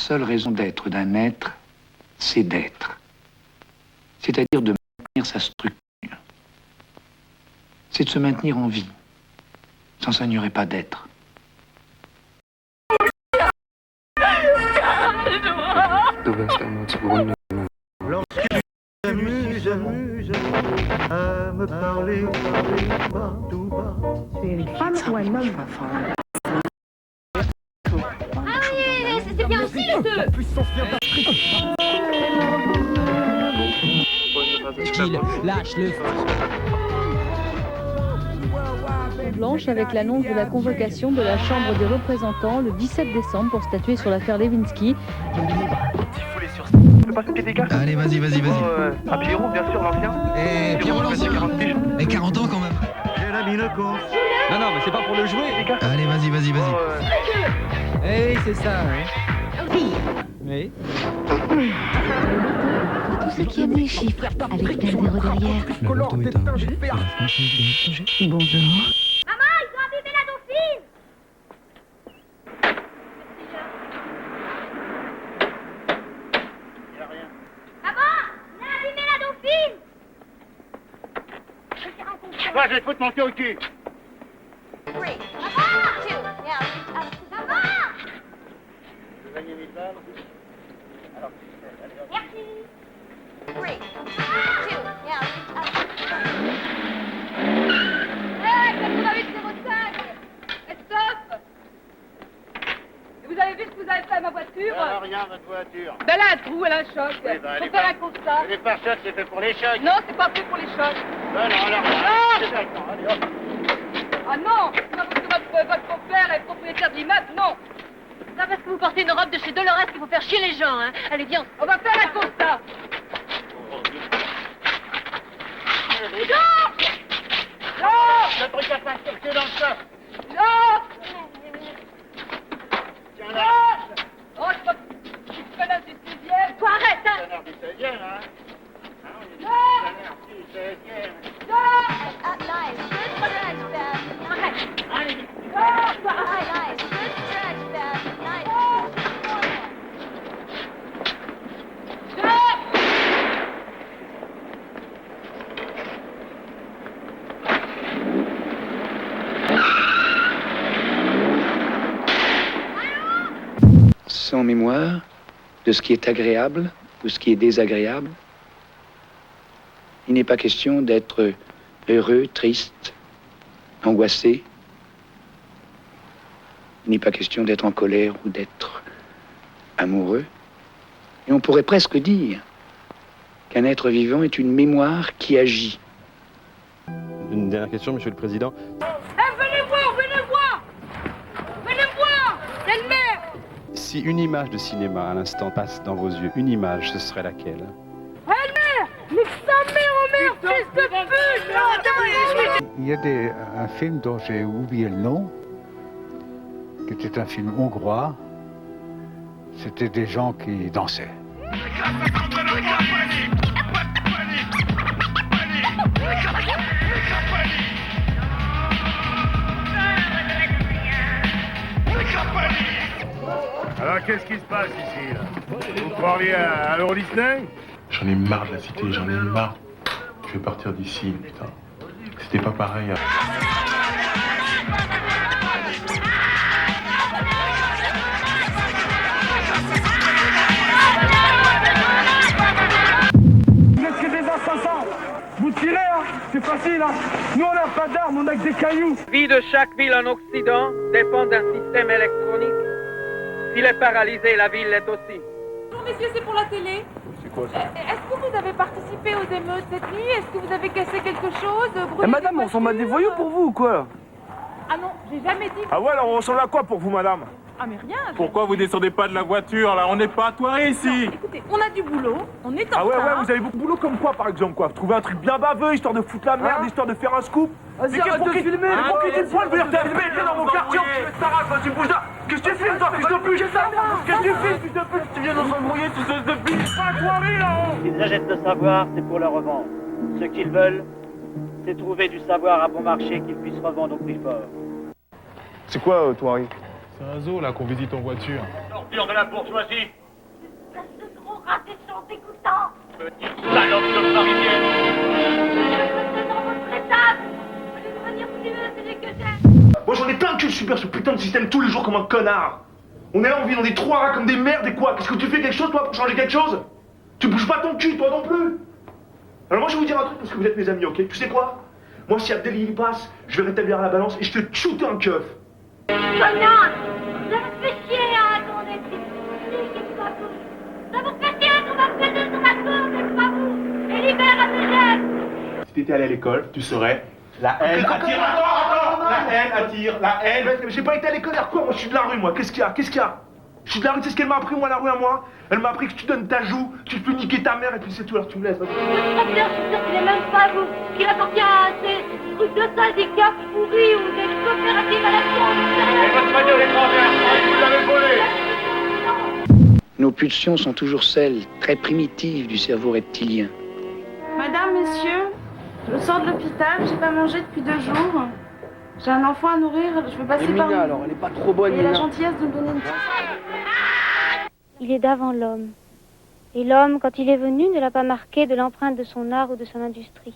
seule raison d'être d'un être, c'est d'être. C'est-à-dire de maintenir sa structure. C'est de se maintenir en vie. Sans ça, il n'y aurait pas d'être. Lorsque tu t'amuses à me parler tout bas. Tu es une femme ou un homme? Ah oui, c'est bien aussi les deux. Lâche-le. Blanche avec l'annonce de la convocation de la Chambre des représentants le 17 décembre pour statuer sur l'affaire Lewinsky. Allez, vas-y. À Pierrot, bien sûr, l'ancien. Et Pierrot l'ancien. Et 40 ans quand même. J'ai la mine course. Non, mais c'est pas pour le jouer, les gars. Allez, vas-y. Eh oui, c'est ça, oui. Oui. Tous ceux qui aiment les chiffres, avec plein zéro derrière. Le loto est un jeu. Bonjour. Maman, ils ont abîmé la dauphine. Maman, il a abîmé la dauphine. Moi, je vais te foutre mon pied au cul. Maman. Je vais gagner 1000 balles. Alors, Merci. Qu'est-ce que vous avez fait votre sac? Stop! Vous avez vu ce que vous avez fait à ma voiture? alors, rien, votre voiture. Ben là, un trou, elle a un choc. Oui, bah, Faut faire un constat. Les pare-chocs, c'est fait pour les chocs. Non, c'est pas fait pour les chocs. Ben non, alors, Ah c'est pas le temps. Allez, hop. Ah non! C'est pas parce que votre beau-père est propriétaire de l'immeuble, non! C'est pas parce que vous portez une robe de chez Dolores qu'il faut faire chier les gens, hein. Allez, viens. On va faire un constat. Le truc à pas chercher dans le sac. Non! Tiens là. Oh, je suis connasse du 6e. Toi, arrête, hein. C'est l'heure du 16e, hein. Non! C'est l'heure du 16e. Non! Allez, Sans mémoire de ce qui est agréable ou ce qui est désagréable, il n'est pas question d'être heureux, triste, angoissé. Il n'est pas question d'être en colère ou d'être amoureux. Et on pourrait presque dire qu'un être vivant est une mémoire qui agit. Une dernière question, Monsieur le Président. Venez voir! Venez voir! C'est le maire! Si une image de cinéma à l'instant passe dans vos yeux, une image, ce serait laquelle? Nique sa mère, oh merde, fils de pute! Il y a un film dont j'ai oublié le nom, qui était un film hongrois. C'était des gens qui dansaient. Alors, qu'est-ce qui se passe ici, là? Vous croiriez à l'Euro Disney? J'en ai marre de la cité, j'en ai marre. Je vais partir d'ici, putain. C'était pas pareil. Vous êtes que des assassins. Vous tirez, hein? C'est facile, hein? Nous, on n'a pas d'armes, on a que des cailloux. La vie de chaque ville en Occident dépend d'un système électronique. S'il est paralysé, la ville l'est aussi. Bonjour messieurs, c'est pour la télé. C'est quoi ça? Est-ce que vous avez participé aux émeutes cette nuit? Est-ce que vous avez cassé quelque chose? Madame, on s'en bat des voyous pour vous ou quoi? Ah non, j'ai jamais dit... Ah ouais, alors on ressemble à quoi pour vous, madame? Ah mais rien. Pourquoi vous descendez pas de la voiture là? On n'est pas à Thoiry ici. Écoutez, on a du boulot, on est en Ah ouais, retard. vous avez beaucoup de boulot comme quoi, par exemple, quoi? Trouver un truc bien baveux, histoire de foutre la merde, histoire de faire un scoop. Vas-y, arrête de filmer. Pour qui tu te prends le verre? T'as pété dans mon quartier, tu bouges là. Qu'est-ce que tu filmes, toi, fils de pute? Qu'est-ce que tu filmes, fils de pute? Tu viens de s'embrouiller, tu sais, de pute. Pas Thoiry, là-haut. S'ils achètent le savoir, c'est pour le revendre. Ce qu'ils veulent, c'est trouver du savoir à bon marché qu'ils puissent revendre au prix fort. C'est quoi, Thoiry? C'est un zoo là qu'on visite en voiture. Ordure de la bourgeoisie. dégoûtant. Petite salope de parisienne. Moi j'en ai plein de cul de subir ce putain de système tous les jours comme un connard. On est là, on vit dans des trous à rats comme des merdes et quoi? Qu'est-ce que tu fais quelque chose toi pour changer quelque chose? Tu bouges pas ton cul toi non plus. Alors moi je vais vous dire un truc parce que vous êtes mes amis, ok? Tu sais quoi? Moi si Abdel il passe, je vais rétablir la balance et je te shooter un keuf. Connasse! Ça me fait chier à raconter des petits qui soient tous. Ça vous fait chier qu'on va peser sur la cour, c'est pas vous. Et libère à tes jeunes. Si t'étais allé à l'école, tu saurais. La haine attire. La haine attire. La haine. Mais j'ai pas été à l'école, quoi? Moi je suis de la rue, moi. Qu'est-ce qu'il y a? Qu'est-ce qu'il y a? Je suis de la rue, c'est ce qu'elle m'a appris, moi, la rue à moi. Elle m'a appris que tu donnes ta joue, que tu peux niquer ta mère et puis c'est tout, alors tu me laisses. Le professeur, je suis sûr qu'il est même pas vous, qu'il appartient à ces trucs de syndicats pourris ou des coopératives à la con. Et votre radio étrangère, vous l'avez volé. Nos pulsions sont toujours celles, très primitives, du cerveau reptilien. Madame, messieurs, je sors de l'hôpital, j'ai pas mangé depuis 2 jours. J'ai un enfant à nourrir, je veux passer par... Mina, alors, elle est pas trop bonne, Et la Mina. gentillesse de me donner une... Il est d'avant l'homme. Et l'homme, quand il est venu, ne l'a pas marqué de l'empreinte de son art ou de son industrie.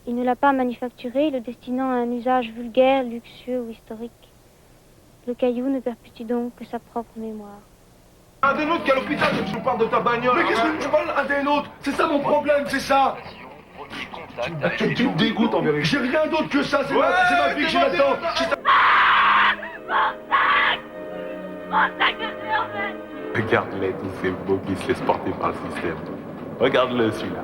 Il ne l'a pas manufacturé, le destinant à un usage vulgaire, luxueux ou historique. Le caillou ne perpétue donc que sa propre mémoire. Un des nôtres qui est à l'hôpital, je vous parle de ta bagnole. Mais qu'est-ce que tu parles un des nôtres? C'est ça mon problème, c'est ça. Tu me dégoûtes en vérité. J'ai rien d'autre que ça, c'est ma fille que j'ai là-dedans. Regarde-les, tous ces beaux qui se laissent porter par le système. Regarde-le, celui-là.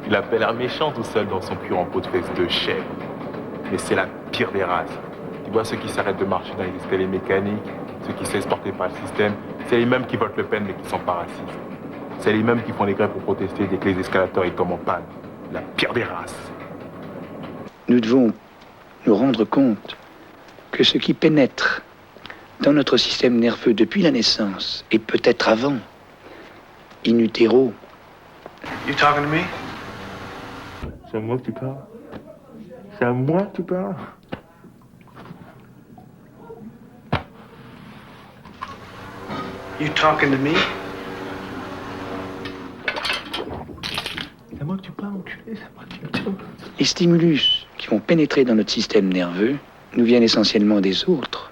Il a pas l'air méchant tout seul dans son pur en peau de fesse de chèvre. Mais c'est la pire des races. Tu vois ceux qui s'arrêtent de marcher dans les escaliers mécaniques, ceux qui se laissent porter par le système, c'est les mêmes qui votent Le Pen mais qui sont pas racistes. C'est les mêmes qui font des grèves pour protester dès que les escalators ils tombent en panne. La pire des races. Nous devons nous rendre compte que ce qui pénètre dans notre système nerveux depuis la naissance, et peut-être avant, in utero. You talking to me? C'est à moi que tu parles? C'est à moi que tu parles? You talking to me? C'est à moi que tu parles, enculé, c'est à moi que tu parles. Les stimulus qui vont pénétrer dans notre système nerveux nous viennent essentiellement des autres,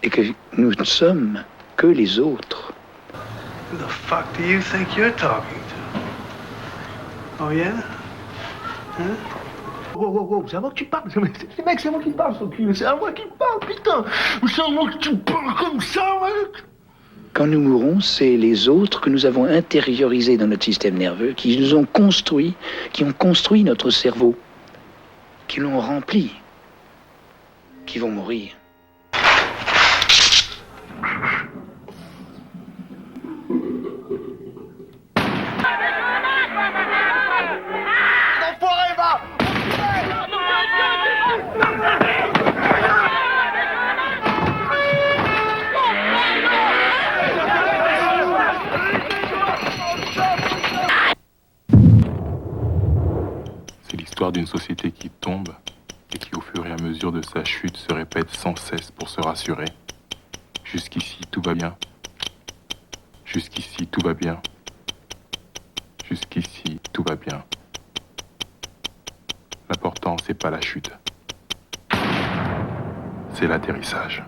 et que nous ne sommes que les autres. Who the fuck do you think you're talking to? Oh yeah? Hein? Wow, c'est à moi que tu parles. Mec, c'est à moi qui parle, son cul. C'est à moi qui parle, putain. C'est à moi que tu parles comme ça, mec. Quand nous mourons, c'est les autres que nous avons intériorisés dans notre système nerveux, qui nous ont construit, qui ont construit notre cerveau, qui l'ont rempli, qui vont mourir. L'enfoiré, va! C'est l'histoire d'une société qui tombe et qui, au fur et à mesure de sa chute, se répète sans cesse pour se rassurer. Jusqu'ici, tout va bien. Jusqu'ici, tout va bien. Jusqu'ici, tout va bien. L'important, c'est pas la chute. C'est l'atterrissage.